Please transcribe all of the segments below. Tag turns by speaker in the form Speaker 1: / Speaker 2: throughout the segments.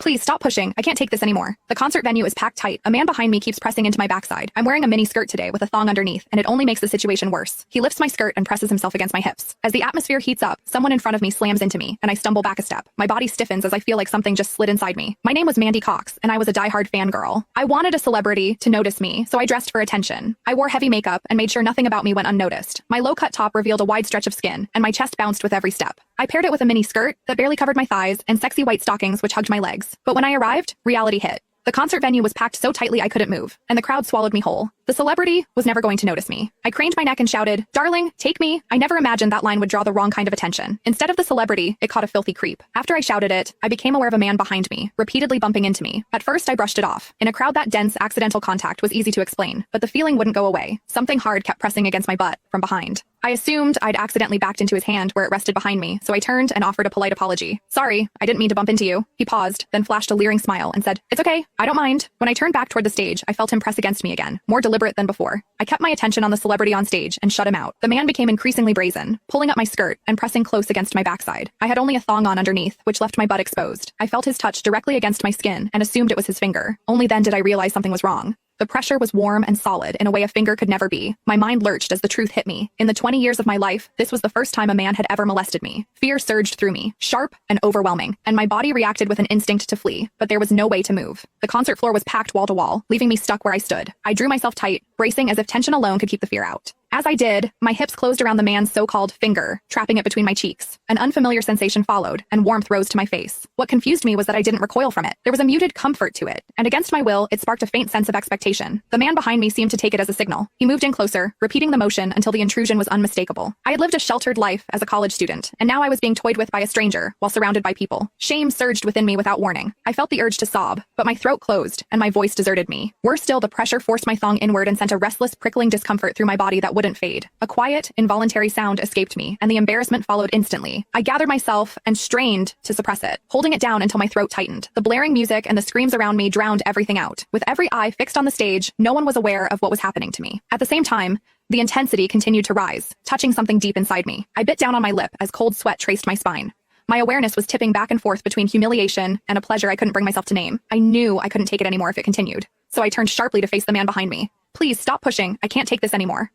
Speaker 1: Please stop pushing. I can't take this anymore. The concert venue is packed tight. A man behind me keeps pressing into my backside. I'm wearing a mini skirt today with a thong underneath, and it only makes the situation worse. He lifts my skirt and presses himself against my hips. As the atmosphere heats up, someone in front of me slams into me, and I stumble back a step. My body stiffens as I feel like something just slid inside me. My name was Mandy Cox, and I was a diehard fangirl. I wanted a celebrity to notice me, so I dressed for attention. I wore heavy makeup and made sure nothing about me went unnoticed. My low-cut top revealed a wide stretch of skin, and my chest bounced with every step. I paired it with a mini skirt that barely covered my thighs and sexy white stockings which hugged my legs. But when I arrived, reality hit. The concert venue was packed so tightly I couldn't move, and the crowd swallowed me whole. The celebrity was never going to notice me. I craned my neck and shouted, "Darling, take me." I never imagined that line would draw the wrong kind of attention. Instead of the celebrity, it caught a filthy creep. After I shouted it, I became aware of a man behind me, repeatedly bumping into me. At first, I brushed it off. In a crowd that dense, accidental contact was easy to explain, but the feeling wouldn't go away. Something hard kept pressing against my butt from behind. I assumed I'd accidentally backed into his hand where it rested behind me, so I turned and offered a polite apology. "Sorry, I didn't mean to bump into you." He paused, then flashed a leering smile and said, "It's okay, I don't mind." When I turned back toward the stage, I felt him press against me again, more deliberate than before. I kept my attention on the celebrity on stage and shut him out. The man became increasingly brazen, pulling up my skirt and pressing close against my backside. I had only a thong on underneath, which left my butt exposed. I felt his touch directly against my skin and assumed it was his finger. Only then did I realize something was wrong. The pressure was warm and solid in a way a finger could never be. My mind lurched as the truth hit me. In the 20 years of my life, this was the first time a man had ever molested me. Fear surged through me, sharp and overwhelming, and my body reacted with an instinct to flee, but there was no way to move. The concert floor was packed wall to wall, leaving me stuck where I stood. I drew myself tight, bracing as if tension alone could keep the fear out. As I did, my hips closed around the man's so-called finger, trapping it between my cheeks. An unfamiliar sensation followed, and warmth rose to my face. What confused me was that I didn't recoil from it. There was a muted comfort to it, and against my will, it sparked a faint sense of expectation. The man behind me seemed to take it as a signal. He moved in closer, repeating the motion until the intrusion was unmistakable. I had lived a sheltered life as a college student, and now I was being toyed with by a stranger while surrounded by people. Shame surged within me without warning. I felt the urge to sob, but my throat closed, and my voice deserted me. Worse still, the pressure forced my thong inward and sent a restless, prickling discomfort through my body that wouldn't fade. A quiet, involuntary sound escaped me, and the embarrassment followed instantly. I gathered myself and strained to suppress it, holding it down until my throat tightened. The blaring music and the screams around me drowned everything out. With every eye fixed on the stage, no one was aware of what was happening to me. At the same time, the intensity continued to rise, touching something deep inside me. I bit down on my lip as cold sweat traced my spine. My awareness was tipping back and forth between humiliation and a pleasure I couldn't bring myself to name. I knew I couldn't take it anymore if it continued, so I turned sharply to face the man behind me. "Please stop pushing. I can't take this anymore."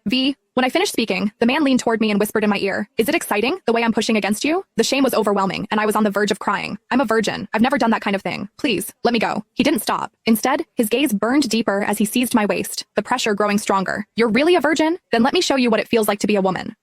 Speaker 1: When I finished speaking, the man leaned toward me and whispered in my ear, "Is it exciting, the way I'm pushing against you?" The shame was overwhelming, and I was on the verge of crying. "I'm a virgin. I've never done that kind of thing. Please, let me go." He didn't stop. Instead, his gaze burned deeper as he seized my waist, the pressure growing stronger. "You're really a virgin? Then let me show you what it feels like to be a woman."